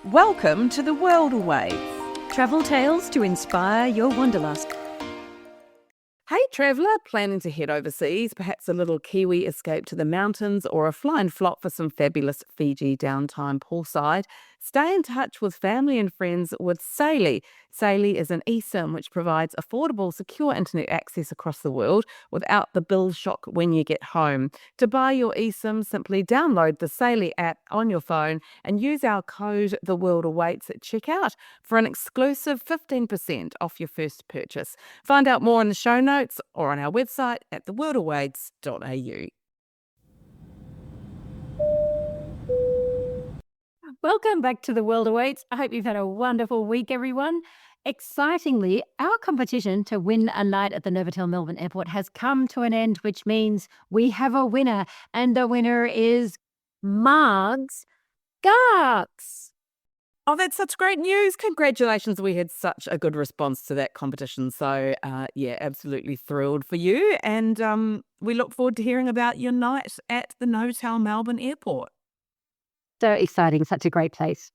Welcome to the world away. Travel tales to inspire your wanderlust. Hey traveller, planning to head overseas, perhaps a little Kiwi escape to the mountains or a fly and flop for some fabulous Fiji downtime poolside? Stay in touch with family and friends with Saili. Saili is an eSIM which provides affordable, secure internet access across the world without the bill shock when you get home. To buy your eSIM, simply download the Saili app on your phone and use our code The World Awaits at checkout for an exclusive 15% off your first purchase. Find out more in the show notes or on our website at theworldawaits.au. Welcome back to The World Awaits. I hope you've had a wonderful week, everyone. Excitingly, our competition to win a night at the Novotel Melbourne Airport has come to an end, which means we have a winner. And the winner is Margs Garks. Oh, that's such great news. Congratulations. We had such a good response to that competition. So, absolutely thrilled for you. And we look forward to hearing about your night at the Novotel Melbourne Airport. So exciting, such a great place.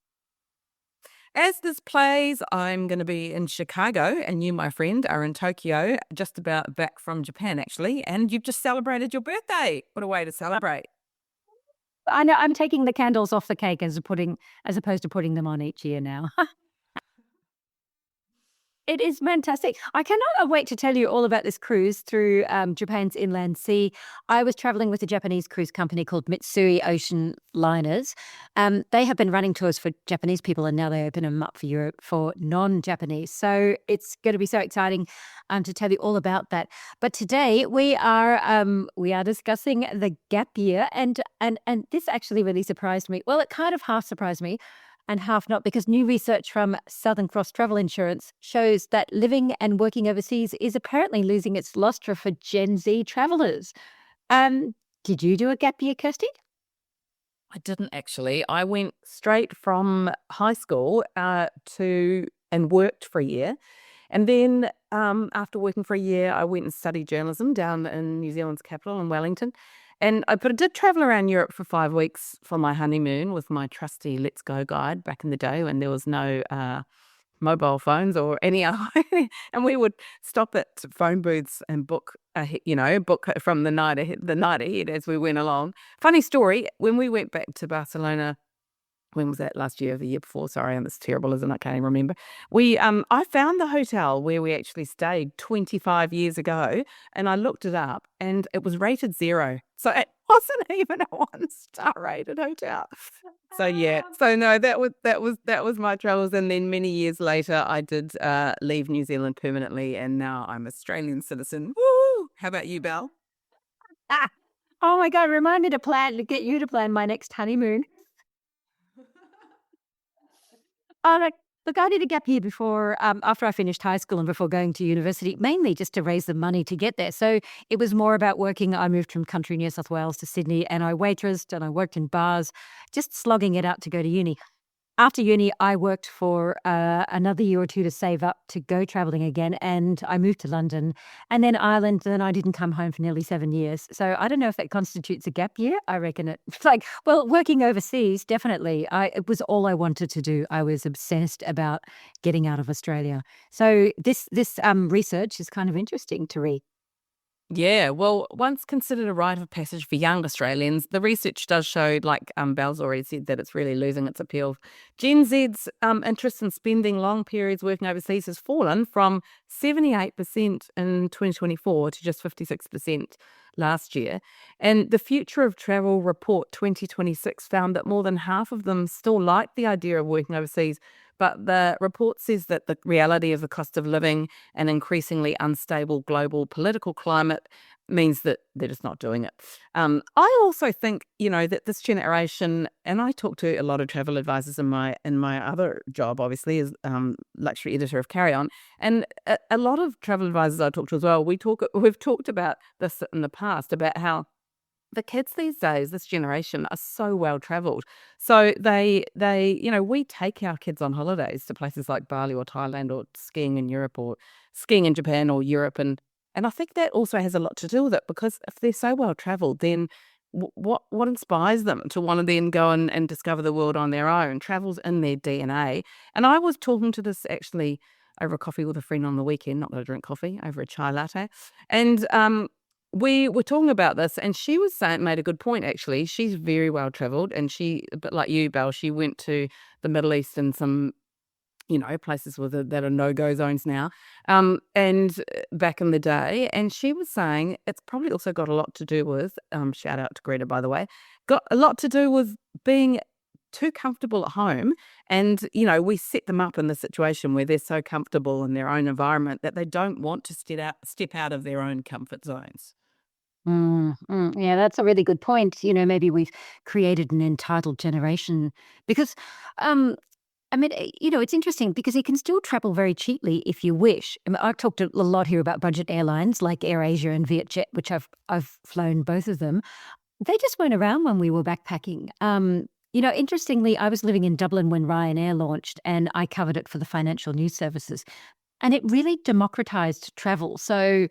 As this plays, I'm going to be in Chicago, and you, my friend, are in Tokyo, just about back from Japan, actually. And you've just celebrated your birthday. What a way to celebrate. I know I'm taking the candles off the cake as opposed to putting them on each year now. It is fantastic. I cannot wait to tell you all about this cruise through Japan's inland sea. I was traveling with a Japanese cruise company called Mitsui Ocean Liners. They have been running tours for Japanese people, and now they open them up for Europe for non-Japanese. So it's going to be so exciting to tell you all about that. But today we are discussing the gap year, and this actually really surprised me. Well, it kind of half surprised me and half not, because new research from Southern Cross Travel Insurance shows that living and working overseas is apparently losing its lustre for Gen Z travellers. Did you do a gap year, Kirsty? I didn't actually. I went straight from high school and worked for a year. And then after working for a year, I went and studied journalism down in New Zealand's capital in Wellington. And I did travel around Europe for 5 weeks for my honeymoon with my trusty Let's Go guide back in the day when there was no mobile phones or any other. And we would stop at phone booths and book from the night ahead as we went along. Funny story, when we went back to Barcelona, when was that, last year or the year before? Sorry, and it's terrible, isn't it? I can't even remember. I found the hotel where we actually stayed 25 years ago, and I looked it up, and it was rated 0. So it wasn't even a 1-star rated hotel. So yeah, so no, that was my travels, and then many years later, I did leave New Zealand permanently, and now I'm an Australian citizen. Woo! How about you, Belle? Oh my God, remind me to get you to plan my next honeymoon. Look, I did a gap year before, after I finished high school and before going to university, mainly just to raise the money to get there. So it was more about working. I moved from country New South Wales to Sydney, and I waitressed and I worked in bars, just slogging it out to go to uni. After uni, I worked for another year or two to save up to go traveling again, and I moved to London and then Ireland, and then I didn't come home for nearly 7 years. So I don't know if that constitutes a gap year. I reckon it's like, well, working overseas, definitely. It was all I wanted to do. I was obsessed about getting out of Australia. So this research is kind of interesting to read. Yeah, well, once considered a rite of passage for young Australians, the research does show, like Belle's already said, that it's really losing its appeal. Gen Z's interest in spending long periods working overseas has fallen from 78% in 2024 to just 56% last year. And the Future of Travel Report 2026 found that more than half of them still like the idea of working overseas. But the report says that the reality of the cost of living and increasingly unstable global political climate means that they're just not doing it. I also think, that this generation, and I talk to a lot of travel advisors in my other job, obviously, as luxury editor of Carry On, and a lot of travel advisors I talk to as well. We've talked about this in the past, about how the kids these days, this generation, are so well travelled. So we take our kids on holidays to places like Bali or Thailand, or skiing in Europe, or skiing in Japan or Europe. And I think that also has a lot to do with it, because if they're so well travelled, then what inspires them to want to then go and discover the world on their own? Travel's in their DNA. And I was talking to this actually over a coffee with a friend on the weekend, not that I drink coffee, over a chai latte. And we were talking about this, and she was saying, made a good point actually. She's very well traveled, and she, a bit like you, Belle, she went to the Middle East and some, places that are no-go zones now, and back in the day. And she was saying it's probably also got a lot to do with, shout out to Greta, by the way, got a lot to do with being too comfortable at home. And, we set them up in the situation where they're so comfortable in their own environment that they don't want to step out of their own comfort zones. Yeah, that's a really good point. Maybe we've created an entitled generation because, it's interesting because you can still travel very cheaply if you wish. I've talked a lot here about budget airlines like AirAsia and Vietjet, which I've flown both of them. They just weren't around when we were backpacking. Interestingly, I was living in Dublin when Ryanair launched, and I covered it for the financial news services. And it really democratized travel. So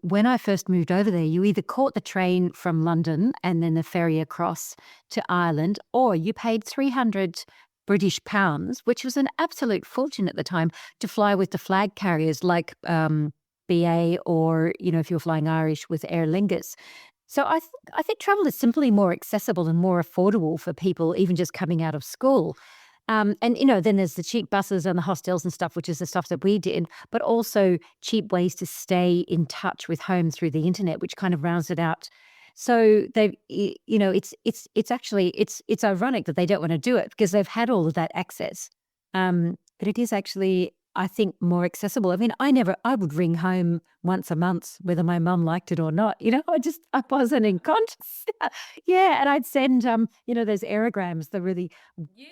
when I first moved over there, you either caught the train from London and then the ferry across to Ireland, or you paid 300 British pounds, which was an absolute fortune at the time, to fly with the flag carriers like BA, or, if you were flying Irish with Aer Lingus. So I think travel is simply more accessible and more affordable for people even just coming out of school. And, then there's the cheap buses and the hostels and stuff, which is the stuff that we did, but also cheap ways to stay in touch with home through the internet, which kind of rounds it out. So it's actually, it's ironic that they don't want to do it because they've had all of that access. But it is actually, I think, more accessible. I mean, I would ring home once a month, whether my mum liked it or not. I wasn't in conscious. Yeah. And I'd send, those aerograms, the really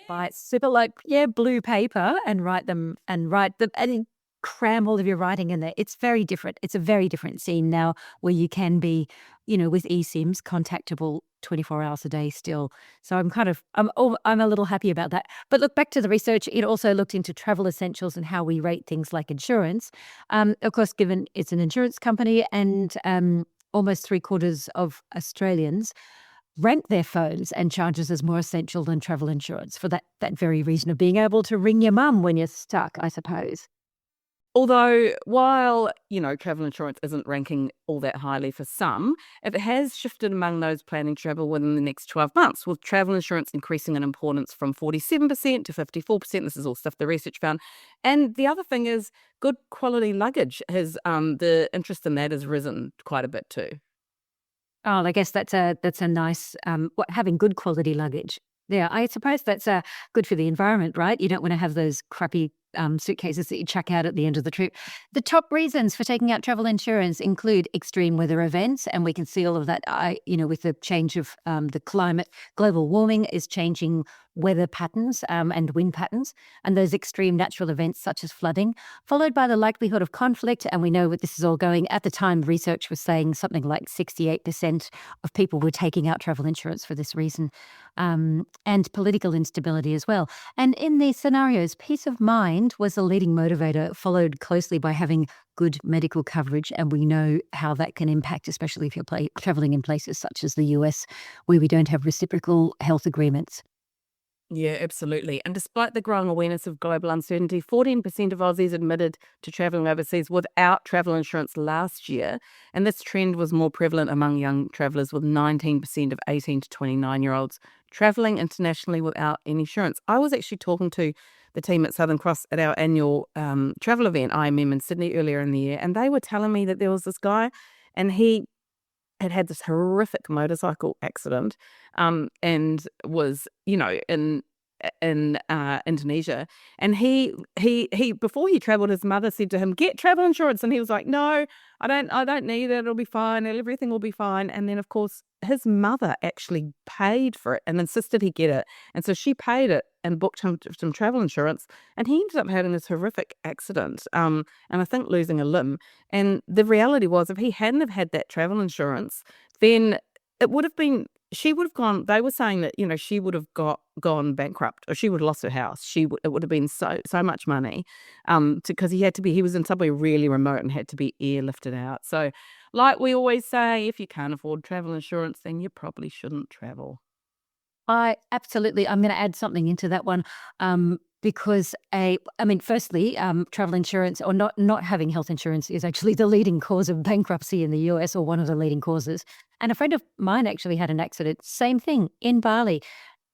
by super blue paper, and write them and then cram all of your writing in there. It's very different. It's a very different scene now where you can be, with eSIMs contactable 24 hours a day still. So I'm a little happy about that. But look, back to the research, it also looked into travel essentials and how we rate things like insurance. Of course, given it's an insurance company, and almost 3/4 of Australians rank their phones and charges as more essential than travel insurance for that very reason of being able to ring your mum when you're stuck, I suppose. Although, while, travel insurance isn't ranking all that highly for some, it has shifted among those planning travel within the next 12 months, with travel insurance increasing in importance from 47% to 54%. This is all stuff the research found. And the other thing is good quality luggage the interest in that has risen quite a bit too. Oh, I guess that's a nice, having good quality luggage. Yeah, I suppose that's good for the environment, right? You don't want to have those crappy suitcases that you chuck out at the end of the trip. The top reasons for taking out travel insurance include extreme weather events, and we can see all of that. With the change of the climate, global warming is changing weather patterns and wind patterns, and those extreme natural events such as flooding, followed by the likelihood of conflict. And we know what this is all going. At the time, research was saying something like 68% of people were taking out travel insurance for this reason, and political instability as well. And in these scenarios, peace of mind was the leading motivator, followed closely by having good medical coverage. And we know how that can impact, especially if you're traveling in places such as the US, where we don't have reciprocal health agreements. Yeah, absolutely. And despite the growing awareness of global uncertainty, 14% of Aussies admitted to travelling overseas without travel insurance last year. And this trend was more prevalent among young travellers, with 19% of 18 to 29-year-olds travelling internationally without any insurance. I was actually talking to the team at Southern Cross at our annual travel event, IMM, in Sydney earlier in the year, and they were telling me that there was this guy, and he had this horrific motorcycle accident, and was, in Indonesia. And he before he traveled, his mother said to him, "Get travel insurance," and he was like, "No, I don't need it. It'll be fine. Everything will be fine." And then, of course, his mother actually paid for it and insisted he get it, and so she paid it and booked him some travel insurance, and he ended up having this horrific accident, and I think losing a limb. And the reality was, if he hadn't have had that travel insurance, then it would have been she would have gone. They were saying that, she would have gone bankrupt, or she would have lost her house. It would have been so much money, because he was in somewhere really remote and had to be airlifted out. So Like we always say, if you can't afford travel insurance, then you probably shouldn't travel. I'm going to add something into that one, because firstly, travel insurance or not having health insurance is actually the leading cause of bankruptcy in the US, or one of the leading causes. And a friend of mine actually had an accident. Same thing in Bali.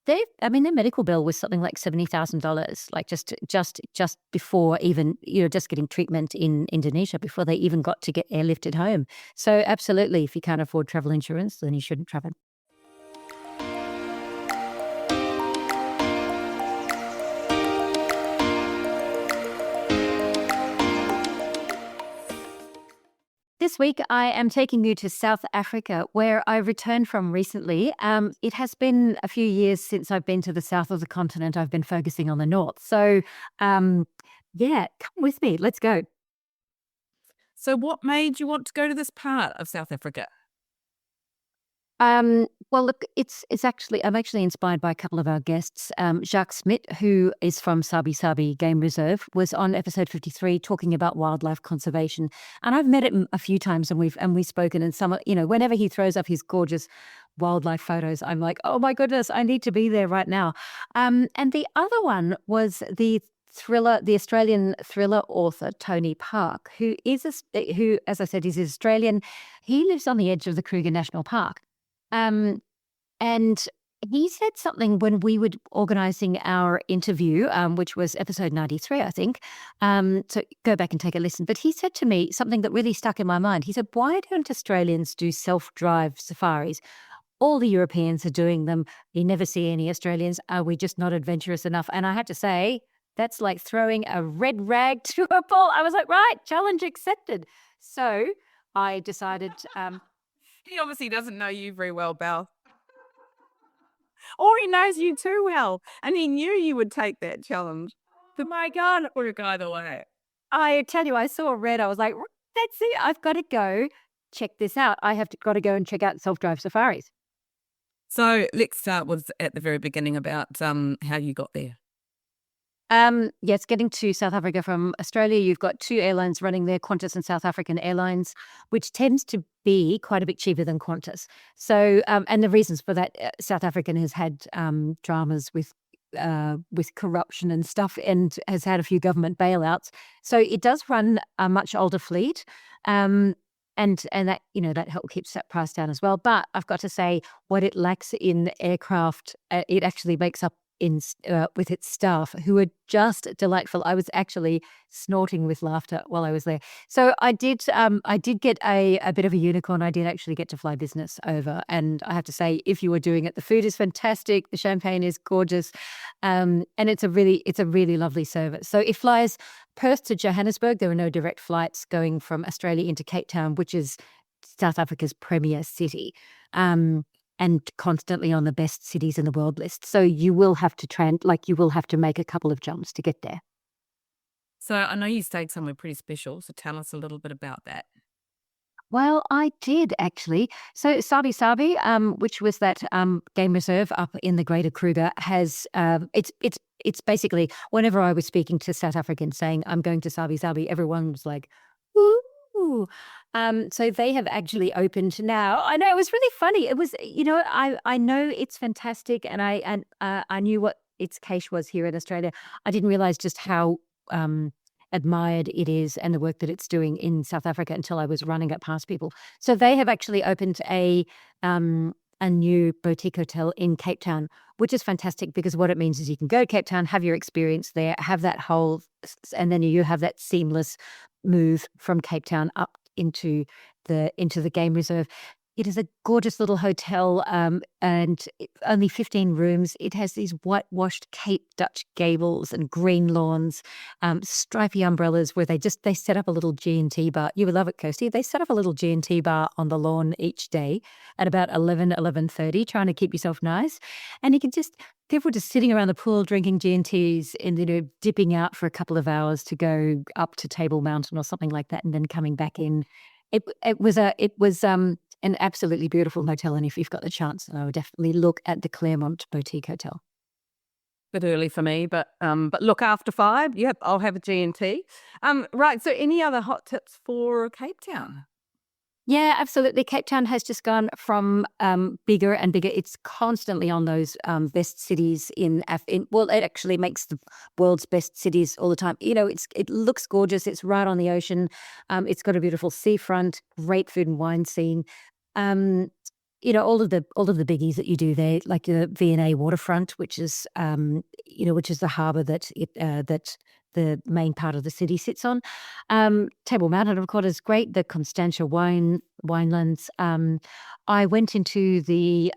Their medical bill was something like $70,000, like just before even, just getting treatment in Indonesia before they even got to get airlifted home. So absolutely, if you can't afford travel insurance, then you shouldn't travel. This week, I am taking you to South Africa, where I returned from recently. It has been a few years since I've been to the south of the continent. I've been focusing on the north. So, yeah, come with me. Let's go. So, what made you want to go to this part of South Africa? Well, look, I'm actually inspired by a couple of our guests. Jacques Smit, who is from Sabi Sabi Game Reserve, was on episode 53 talking about wildlife conservation. And I've met him a few times, and we've spoken. And whenever he throws up his gorgeous wildlife photos, I'm like, oh my goodness, I need to be there right now. And the other one was the Australian thriller author Tony Park, who, as I said, is Australian. He lives on the edge of the Kruger National Park. And he said something when we were organizing our interview, which was episode 93, I think. So go back and take a listen. But he said to me something that really stuck in my mind. He said, why don't Australians do self-drive safaris? All the Europeans are doing them. You never see any Australians. Are we just not adventurous enough? And I had to say, that's like throwing a red rag to a bull. I was like, right, challenge accepted. So I decided... He obviously doesn't know you very well, Belle. Or he knows you too well, and he knew you would take that challenge. But my God, work either way. I tell you, I saw red. I was like, that's it. I've got to go check this out. Got to go and check out self-drive safaris. So let's start with at the very beginning about how you got there. Yes, getting to South Africa from Australia, you've got two airlines running there, Qantas and South African Airlines, which tends to be quite a bit cheaper than Qantas. So, and the reasons for that, South African has had dramas with corruption and stuff, and has had a few government bailouts. So it does run a much older fleet. And that that help keeps that price down as well. But I've got to say, what it lacks in aircraft, it actually makes up with its staff, who are just delightful. I was actually snorting with laughter while I was there. So I did get a bit of a unicorn. I did actually get to fly business over, and I have to say, if you were doing it, the food is fantastic, the champagne is gorgeous, and it's a really lovely service. So it flies Perth to Johannesburg. There are no direct flights going from Australia into Cape Town, which is South Africa's premier city. And constantly on the best cities in the world list. So you will have to make a couple of jumps to get there. So I know you stayed somewhere pretty special. So tell us a little bit about that. Well, I did actually. So Sabi Sabi, which was that game reserve up in the Greater Kruger, has it's basically, whenever I was speaking to South Africans saying I'm going to Sabi Sabi, everyone was like, ooh. So they have actually opened now. I know, it was really funny. It was, I know it's fantastic, and I knew what its cache was here in Australia. I didn't realize just how admired it is and the work that it's doing in South Africa until I was running it past people. So they have actually opened a new boutique hotel in Cape Town, which is fantastic, because what it means is you can go to Cape Town, have your experience there, have that whole, and then you have that seamless move from Cape Town up into the game reserve. It is a gorgeous little hotel, and only 15 rooms. It has these whitewashed Cape Dutch gables and green lawns, stripy umbrellas, where they set up a little G&T bar. You would love it, Kirsty. They set up a little G&T bar on the lawn each day at about 11:30, trying to keep yourself nice. And you can people just sitting around the pool drinking G&Ts and dipping out for a couple of hours to go up to Table Mountain or something like that, and then coming back in. It was an absolutely beautiful hotel, and if you've got the chance, I would definitely look at the Claremont Boutique Hotel. Bit early for me, but look, after 5, yep, I'll have a G&T. Right, so any other hot tips for Cape Town? Yeah, absolutely. Cape Town has just gone from bigger and bigger. It's constantly on those best cities well, it actually makes the world's best cities all the time. It looks gorgeous. It's right on the ocean. It's got a beautiful seafront, great food and wine scene. Um, all of the biggies that you do there, like the V&A waterfront, which is which is the harbour that the main part of the city sits on. Table Mountain, of course, is great. The Constantia winelands. I went into the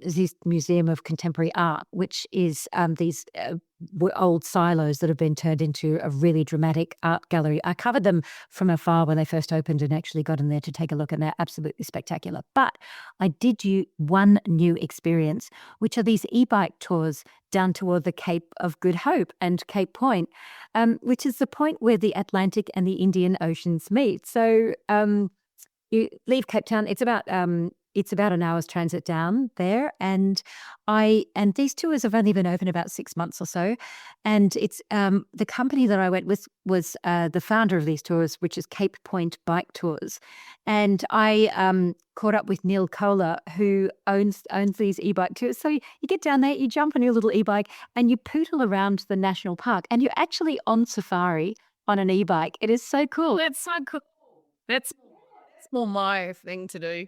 this Museum of Contemporary Art, which is these old silos that have been turned into a really dramatic art gallery. I covered them from afar when they first opened and actually got in there to take a look, and they're absolutely spectacular. But I did do one new experience, which are these e-bike tours down toward the Cape of Good Hope and Cape Point, which is the point where the Atlantic and the Indian Oceans meet. So you leave Cape Town. It's about an hour's transit down there, and these tours have only been open about 6 months or so, and it's the company that I went with was the founder of these tours, which is Cape Point Bike Tours, and I caught up with Neil Kohler, who owns these e-bike tours. So you get down there, you jump on your little e-bike, and you poodle around the national park, and you're actually on safari on an e-bike. It is so cool. That's so cool. That's more my thing to do.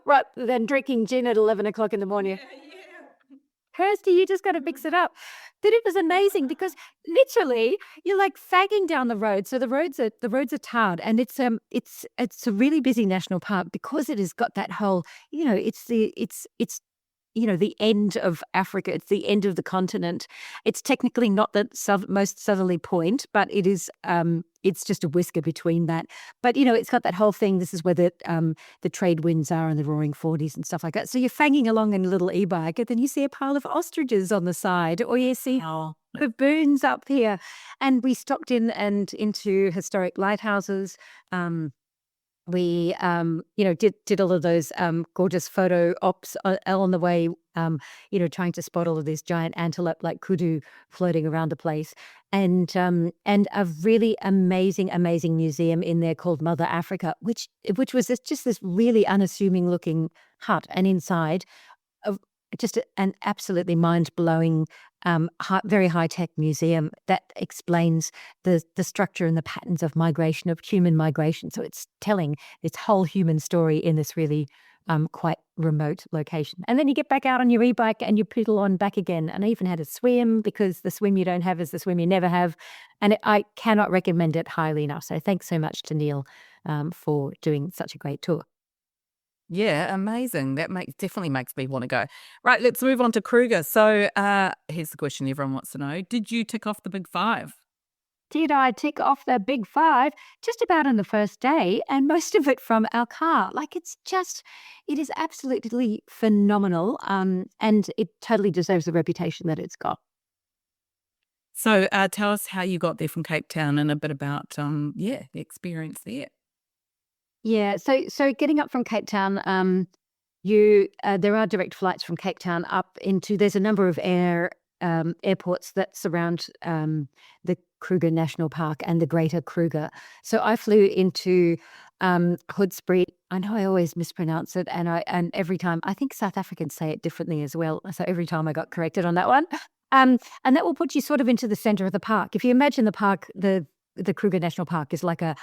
Right, then drinking gin at 11 o'clock in the morning. Yeah. Kirsty, you just got to mix it up. But it was amazing because literally you're like fagging down the road. So the roads are tarred, and it's a really busy national park because it has got that whole, it's the end of Africa. It's the end of the continent. It's technically not the most southerly point, but it is. It's just a whisker between that. But it's got that whole thing. This is where the trade winds are and the roaring 40s and stuff like that. So you're fanging along in a little e-bike, and then you see a pile of ostriches on the side, or you see baboons up here. And we stopped in and into historic lighthouses. We did all of those gorgeous photo ops on the way, trying to spot all of these giant antelope like kudu floating around the place, and a really amazing museum in there called Mother Africa, which was just this really unassuming looking hut, and inside of just an absolutely mind-blowing, very high-tech museum that explains the structure and the patterns of migration, of human migration. So it's telling this whole human story in this really quite remote location. And then you get back out on your e-bike and you pedal on back again. And I even had a swim, because the swim you don't have is the swim you never have. And I cannot recommend it highly enough. So thanks so much to Neil for doing such a great tour. Yeah, amazing. That definitely makes me want to go. Right, let's move on to Kruger. So here's the question everyone wants to know. Did you tick off the big 5? Did I tick off the big 5? Just about on the first day, and most of it from our car. Like, it is absolutely phenomenal, and it totally deserves the reputation that it's got. So tell us how you got there from Cape Town and a bit about the experience there. Yeah, so getting up from Cape Town, there are direct flights from Cape Town up into. There's a number of airports that surround the Kruger National Park and the Greater Kruger. So I flew into Hoedspruit. I know I always mispronounce it, and every time I think South Africans say it differently as well. So every time I got corrected on that one. And that will put you sort of into the center of the park. If you imagine the park, the Kruger National Park is like a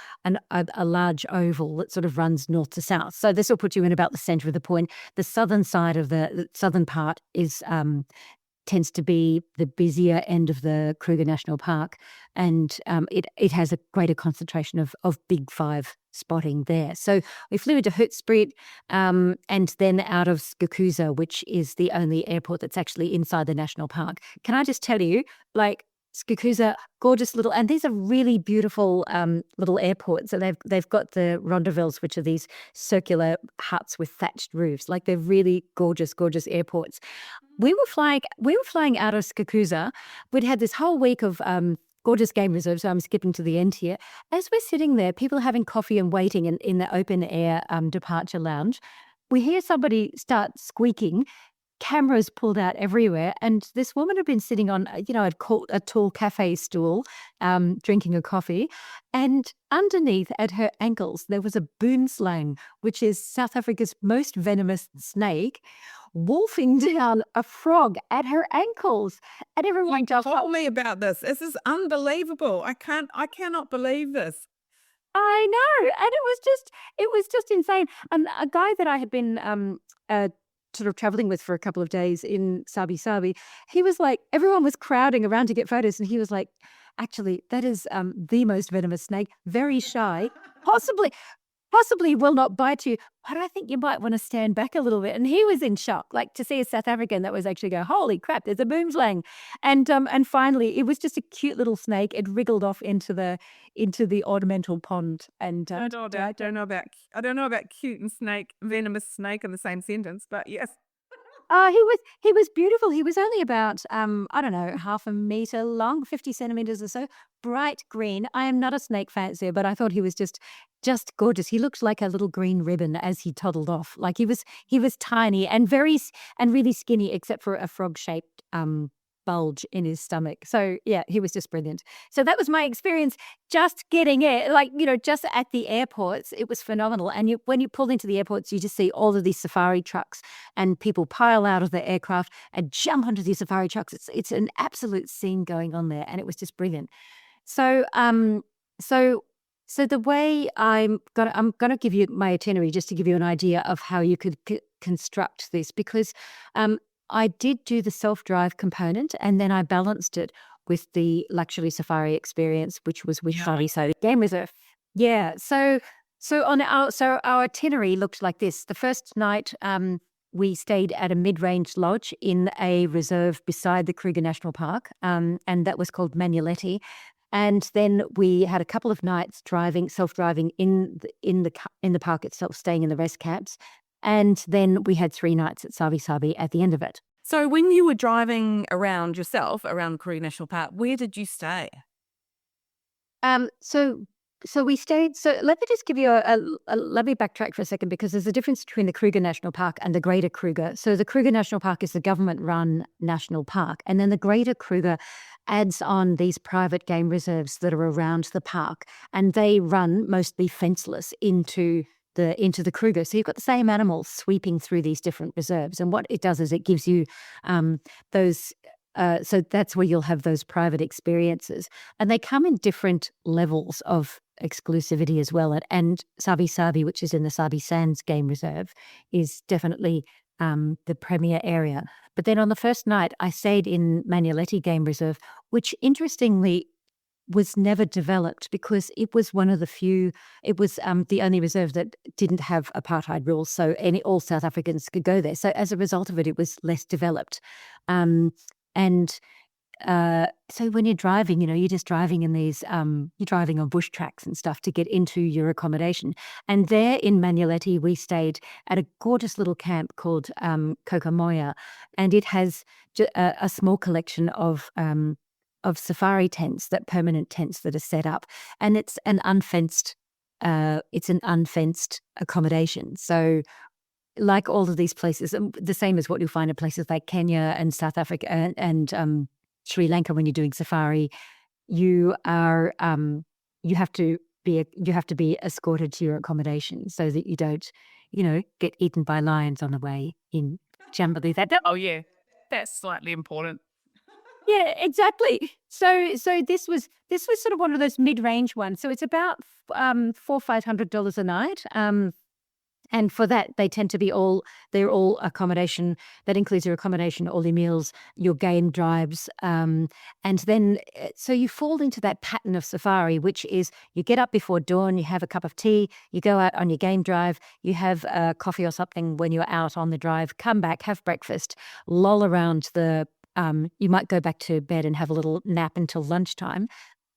large oval that sort of runs north to south. So this will put you in about the center of the point. The southern side of the southern part tends to be the busier end of the Kruger National Park, and it has a greater concentration of big 5 spotting there. So we flew into Hoedspruit, and then out of Skukuza, which is the only airport that's actually inside the national park. Can I just tell you, like, Skukuza, gorgeous little, and these are really beautiful little airports. So they've got the rondavilles, which are these circular huts with thatched roofs. Like, they're really gorgeous airports. We were flying out of Skukuza. We'd had this whole week of gorgeous game reserves. So I'm skipping to the end here. As we're sitting there, people are having coffee and waiting in the open air departure lounge. We hear somebody start squeaking. cameras pulled out everywhere. And this woman had been sitting on, a tall cafe stool, drinking a coffee. And underneath at her ankles, there was a boomslang, which is South Africa's most venomous snake, wolfing down a frog at her ankles. And everyone just Tell me about this. This is unbelievable. I cannot believe this. I know, and it was just insane. And a guy that I had been sort of traveling with for a couple of days in Sabi Sabi, he was like, everyone was crowding around to get photos, and he was like, actually, that is the most venomous snake, very shy, possibly will not bite you, but I think you might want to stand back a little bit. And he was in shock, like to see a South African that was actually go, holy crap, there's a boomslang. And finally, it was just a cute little snake. It wriggled off into the ornamental pond. And I don't know about cute and venomous snake in the same sentence, but yes. He was beautiful. He was only about I don't know, half a meter long, 50 centimeters or so, bright green. I am not a snake fancier, but I thought he was just gorgeous. He looked like a little green ribbon as he toddled off. Like he was tiny and and really skinny, except for a frog shaped bulge in his stomach. So yeah, he was just brilliant. So that was my experience just getting it, just at the airports. It was phenomenal. And when you pull into the airports, you just see all of these safari trucks and people pile out of the aircraft and jump onto these safari trucks. It's an absolute scene going on there, and it was just brilliant. So so the way I'm gonna give you my itinerary just to give you an idea of how you could construct this, because I did do the self-drive component, and then I balanced it with the luxury safari experience, which was with Sabi Sabi Game Reserve. Yeah. So our itinerary looked like this. The first night, we stayed at a mid-range lodge in a reserve beside the Kruger National Park, and that was called Manuletti. And then we had a couple of nights self-driving in the park itself, staying in the rest cabs. And then we had 3 nights at Sabi Sabi at the end of it. So when you were driving around yourself around Kruger National Park, where did you stay? So we stayed. So let me just give you let me backtrack for a second, because there's a difference between the Kruger National Park and the Greater Kruger. So the Kruger National Park is the government-run national park, and then the Greater Kruger adds on these private game reserves that are around the park, and they run mostly fenceless into the Kruger. So you've got the same animals sweeping through these different reserves, and what it does is it gives you those. So that's where you'll have those private experiences, and they come in different levels of exclusivity as well. And Sabi Sabi, which is in the Sabi Sands Game Reserve, is definitely the premier area. But then on the first night, I stayed in Manuletti Game Reserve, which interestingly was never developed because it was one of the few. It was the only reserve that didn't have apartheid rules, so all South Africans could go there. So as a result of it was less developed. And so when you're driving, you're just driving in these, you're driving on bush tracks and stuff to get into your accommodation. And there in Manuletti, we stayed at a gorgeous little camp called Kokomoya, and it has a small collection of safari tents, permanent tents that are set up, and it's an unfenced accommodation. So like all of these places, the same as what you'll find in places like Kenya and South Africa and Sri Lanka, when you're doing safari, you have to be escorted to your accommodation so that you don't, get eaten by lions on the way in. Jamboree. Oh yeah, that's slightly important. Yeah, exactly. So this was sort of one of those mid-range ones. So it's about $400-500 a night. And for that, they tend to be they're all accommodation. That includes your accommodation, all your meals, your game drives. And then, so you fall into that pattern of safari, which is you get up before dawn, you have a cup of tea, you go out on your game drive, you have coffee or something when you're out on the drive, come back, have breakfast, loll around you might go back to bed and have a little nap until lunchtime,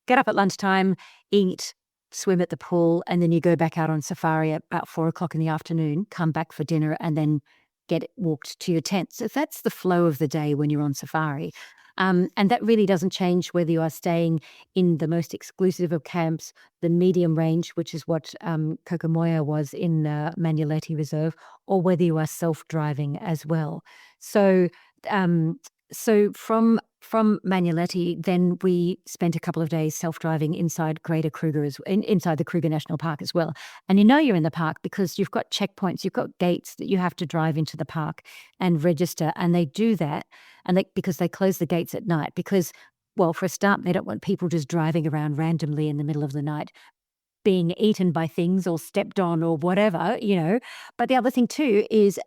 get up at lunchtime, eat, swim at the pool, and then you go back out on safari at about 4 o'clock in the afternoon, come back for dinner, and then get walked to your tent. So that's the flow of the day when you're on safari. And that really doesn't change whether you are staying in the most exclusive of camps, the medium range, which is what Kokomoya was in Manuleti Reserve, or whether you are self-driving as well. So, um, so from Manuleti, then we spent a couple of days self-driving inside Greater Kruger, inside the Kruger National Park as well. And you're in the park because you've got checkpoints, you've got gates that you have to drive into the park and register. And they do that because they close the gates at night because, well, for a start, they don't want people just driving around randomly in the middle of the night being eaten by things or stepped on or whatever, But the other thing too is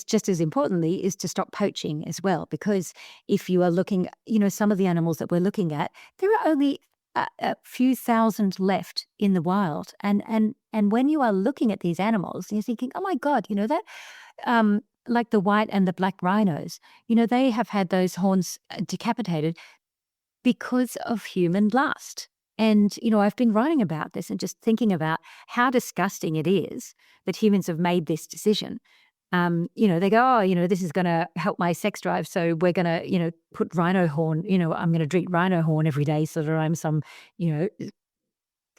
just as importantly, is to stop poaching as well. Because if you are looking, some of the animals that we're looking at, there are only a few thousand left in the wild. And when you are looking at these animals, you're thinking, oh my God, that like the white and the black rhinos, they have had those horns decapitated because of human lust. And, I've been writing about this and just thinking about how disgusting it is that humans have made this decision. They go, oh, this is going to help my sex drive. So we're going to, put rhino horn, I'm going to drink rhino horn every day so that I'm some,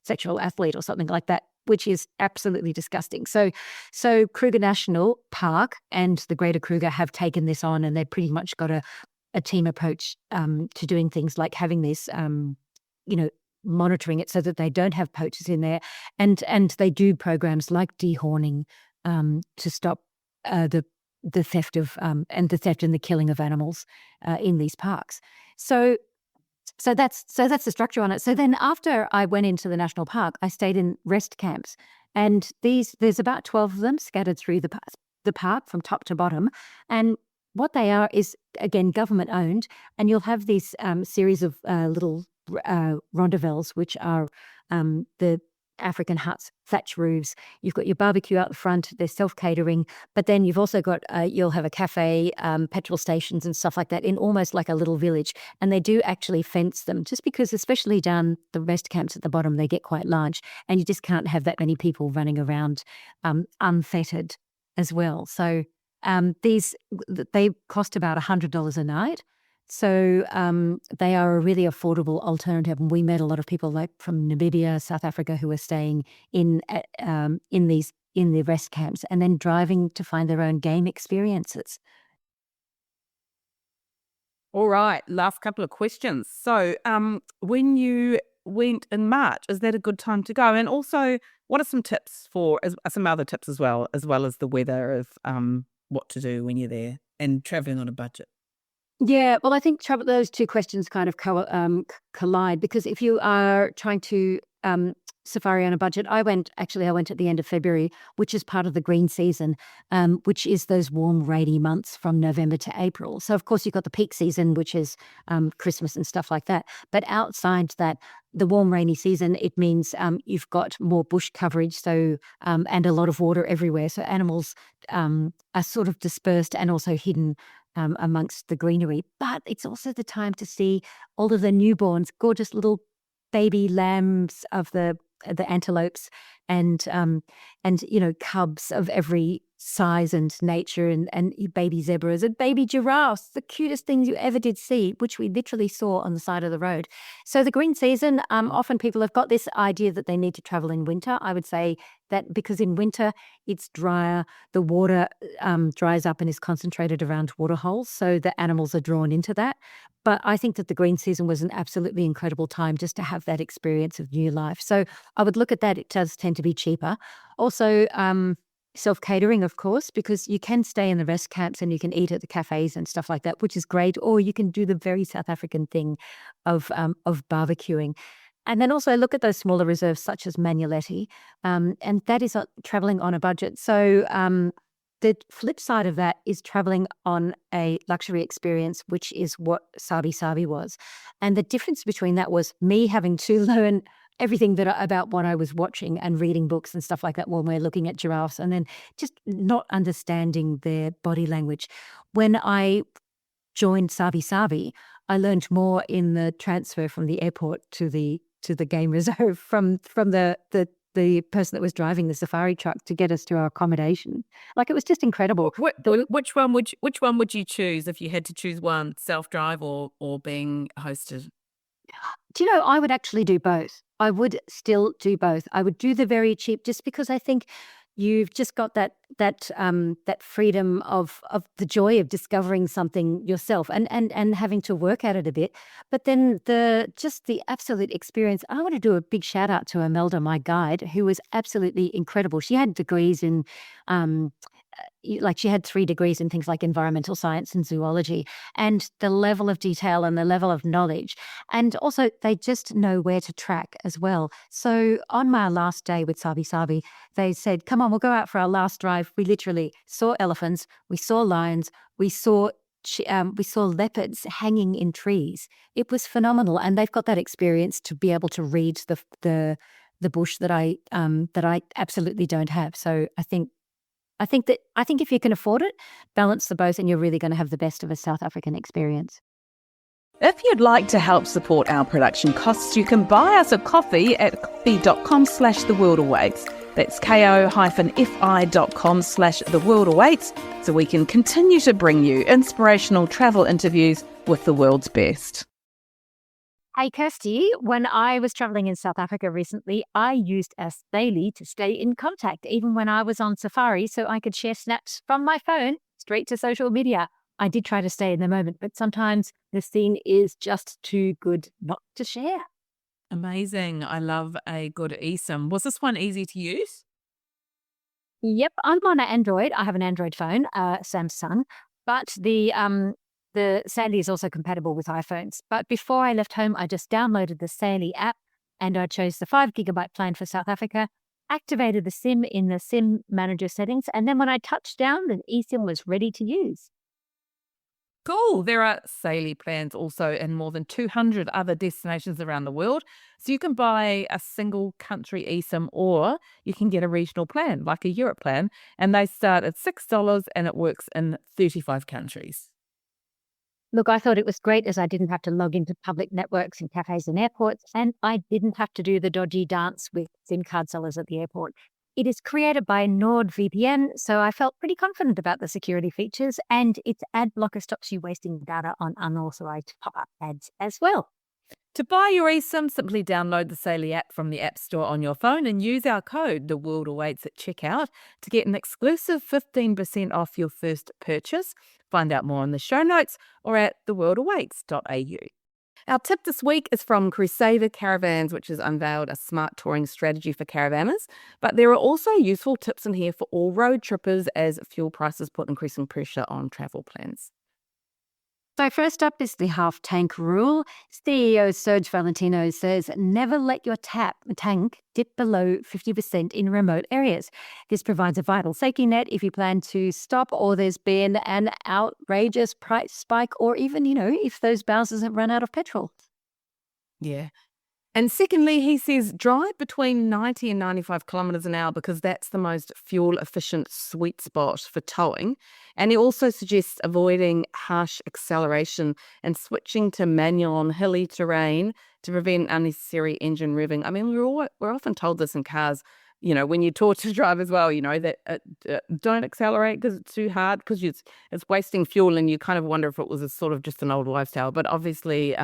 sexual athlete or something like that, which is absolutely disgusting. So Kruger National Park and the Greater Kruger have taken this on, and they've pretty much got a team approach to doing things like having this, monitoring it so that they don't have poachers in there, and they do programs like dehorning to stop the theft of and the theft and the killing of animals in these parks. So that's the structure on it. So then after I went into the national park, I stayed in rest camps, and there's about 12 of them scattered through the park from top to bottom. And what they are is, again, government owned, and you'll have these series of little rondavelles, which are the African huts, thatch roofs. You've got your barbecue out the front. They're self-catering, but then you've also got you'll have a cafe, petrol stations, and stuff like that in almost like a little village. And they do actually fence them, just because, especially down the rest camps at the bottom, they get quite large, and you just can't have that many people running around unfettered as well. So they cost about $100 a night. So they are a really affordable alternative. And we met a lot of people like from Namibia, South Africa, who are staying in the rest camps and then driving to find their own game experiences. All right, last couple of questions. So when you went in March, is that a good time to go? And also, what are some tips some other tips as well as the weather of what to do when you're there and traveling on a budget? Yeah, well, I think those two questions kind of collide, because if you are trying to safari on a budget, I went at the end of February, which is part of the green season, which is those warm, rainy months from November to April. So, of course, you've got the peak season, which is Christmas and stuff like that. But outside that, the warm, rainy season, it means you've got more bush coverage, so and a lot of water everywhere. So animals are sort of dispersed and also hidden amongst the greenery. But it's also the time to see all of the newborns, gorgeous little baby lambs of the antelopes, and cubs of every size and nature, and baby zebras and baby giraffes, the cutest things you ever did see, which we literally saw on the side of the road. So the green season, often people have got this idea that they need to travel in winter. I would say that because in winter it's drier, the water dries up and is concentrated around water holes, so the animals are drawn into that. But I think that the green season was an absolutely incredible time just to have that experience of new life. So I would look at that. It does tend to be cheaper. Also, self-catering, of course, because you can stay in the rest camps and you can eat at the cafes and stuff like that, which is great. Or you can do the very South African thing of barbecuing. And then also look at those smaller reserves such as Manuleti, and that is traveling on a budget. So the flip side of that is traveling on a luxury experience, which is what Sabi Sabi was. And the difference between that was me having to learn everything about what I was watching and reading books and stuff like that when we're looking at giraffes, and then just not understanding their body language. When I joined Sabi Sabi, I learned more in the transfer from the airport to the game reserve from the the person that was driving the safari truck to get us to our accommodation. Like, it was just incredible. Which one would you choose if you had to choose one, self-drive or being hosted? Do you know, I would actually do both. I would still do both. I would do the very cheap just because I think you've just got that freedom of the joy of discovering something yourself and having to work at it a bit. But then the absolute experience. I want to do a big shout out to Imelda, my guide, who was absolutely incredible. She had degrees in um, she had 3 degrees in things like environmental science and zoology, and the level of detail and the level of knowledge. And also, they just know where to track as well. So on my last day with Sabi Sabi, they said, come on, we'll go out for our last drive. We literally saw elephants, we saw lions, we saw leopards hanging in trees. It was phenomenal. And they've got that experience to be able to read the bush that I absolutely don't have. So I think if you can afford it, balance the both, and you're really going to have the best of a South African experience. If you'd like to help support our production costs, you can buy us a coffee at coffee.com/theworldawaits. That's ko-fi.com/theworldawaits, so we can continue to bring you inspirational travel interviews with the world's best. Hey, Kirsty, when I was traveling in South Africa recently, I used a Staley to stay in contact, even when I was on safari, so I could share snaps from my phone straight to social media. I did try to stay in the moment, but sometimes the scene is just too good not to share. Amazing. I love a good eSIM. Was this one easy to use? Yep, I'm on an Android. I have an Android phone, Samsung, but the Sandy is also compatible with iPhones. But before I left home, I just downloaded the Sandy app and I chose the 5 gigabyte plan for South Africa, activated the SIM in the SIM manager settings, and then when I touched down, the eSIM was ready to use. Cool. There are Saili plans also in more than 200 other destinations around the world. So you can buy a single country eSIM or you can get a regional plan, like a Europe plan, and they start at $6 and it works in 35 countries. Look, I thought it was great as I didn't have to log into public networks in cafes and airports, and I didn't have to do the dodgy dance with SIM card sellers at the airport. It is created by NordVPN, so I felt pretty confident about the security features, and its ad blocker stops you wasting data on unauthorized pop-up ads as well. To buy your eSIM, simply download the Saili app from the App Store on your phone and use our code, The World Awaits, at checkout to get an exclusive 15% off your first purchase. Find out more in the show notes or at theworldawaits.au. Our tip this week is from Crusader Caravans, which has unveiled a smart touring strategy for caravanners. But there are also useful tips in here for all road trippers as fuel prices put increasing pressure on travel plans. So first up is the half-tank rule. CEO Serge Valentino says, never let your tank dip below 50% in remote areas. This provides a vital safety net if you plan to stop or there's been an outrageous price spike or even, if those bowsers have run out of petrol. Yeah. And secondly, he says drive between 90 and 95 kilometres an hour because that's the most fuel-efficient sweet spot for towing. And he also suggests avoiding harsh acceleration and switching to manual on hilly terrain to prevent unnecessary engine revving. I mean, we're often told this in cars, when you're taught to drive as well, that don't accelerate because it's too hard because it's wasting fuel, and you kind of wonder if it was a sort of just an old wives' tale. But obviously,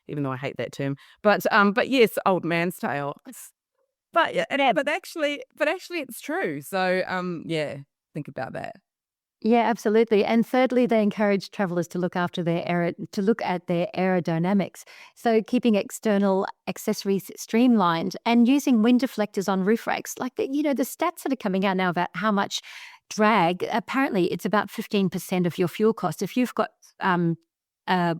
even though I hate that term, but yes, old man's tale. But yeah, but actually, it's true. So think about that. Yeah, absolutely. And thirdly, they encourage travellers to look at their aerodynamics. So keeping external accessories streamlined and using wind deflectors on roof racks. Like the stats that are coming out now about how much drag. Apparently, it's about 15% of your fuel cost. If you've got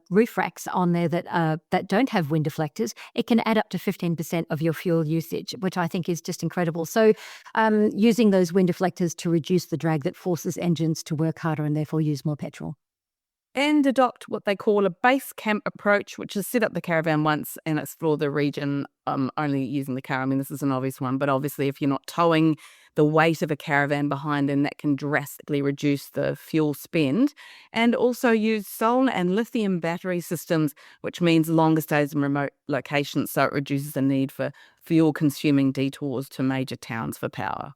roof racks on there that don't have wind deflectors, it can add up to 15% of your fuel usage, which I think is just incredible. So using those wind deflectors to reduce the drag that forces engines to work harder and therefore use more petrol. And adopt what they call a base camp approach, which is set up the caravan once and explore the region only using the car. I mean, this is an obvious one, but obviously if you're not towing the weight of a caravan behind them that can drastically reduce the fuel spend, and also use solar and lithium battery systems, which means longer stays in remote locations, so it reduces the need for fuel-consuming detours to major towns for power.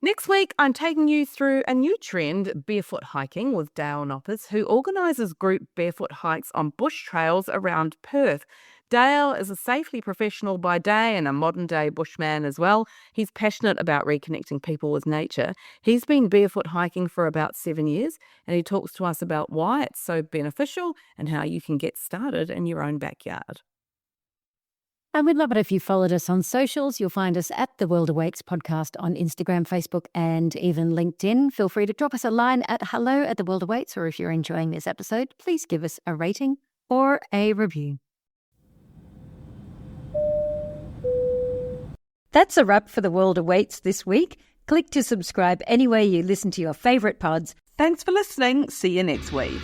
Next week, I'm taking you through a new trend, barefoot hiking, with Dale Knoppers, who organises group barefoot hikes on bush trails around Perth. Dale is a safety professional by day and a modern-day bushman as well. He's passionate about reconnecting people with nature. He's been barefoot hiking for about 7 years, and he talks to us about why it's so beneficial and how you can get started in your own backyard. And we'd love it if you followed us on socials. You'll find us at The World Awakes podcast on Instagram, Facebook, and even LinkedIn. Feel free to drop us a line at hello@theworldawaits, or if you're enjoying this episode, please give us a rating or a review. That's a wrap for The World Awaits this week. Click to subscribe anywhere you listen to your favourite pods. Thanks for listening. See you next week.